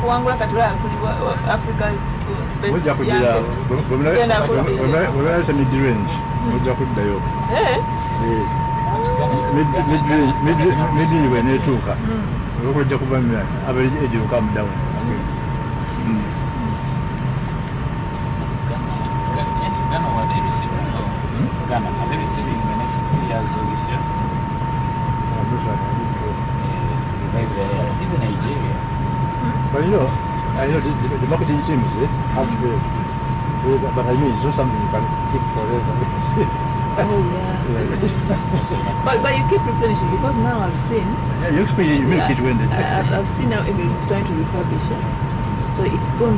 kuwangula katula kuliwa Africa's best youngest. Wewe mid range moja kuddayo mid wenetuuka okujja kuvamira abeeji will come down. Ghana, are they receiving in the next 2 years or this year? To revive the area, even Nigeria. But I know the marketing teams have to be, but I mean, it's not something you can keep forever. Oh yeah. But you keep replenishing because now I've seen. Yeah, you make it when I've seen now Emirates is trying to refurbish it, so it's gone.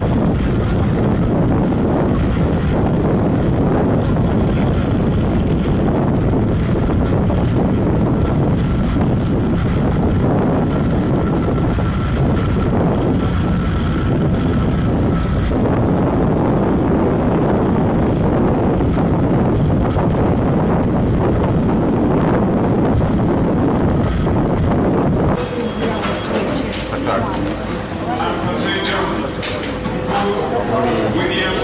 William,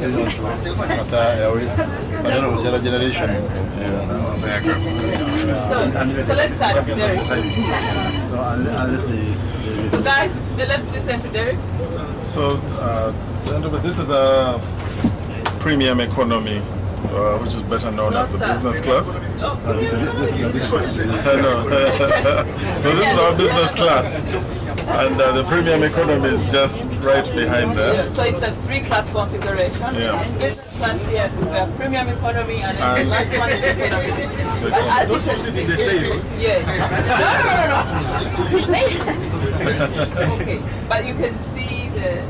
But generation. So let's start, Derek. So unless So guys, let's listen to Derek. So, gentlemen, this is a premium economy, which is better known as the business class. Oh, I know. So this is our business class, and the premium economy is just right behind there. so it's a three-class configuration. Yeah. Business class here, we have premium economy, and then the And- last one is economy. But as you can see, yes. No. Okay, but you can see the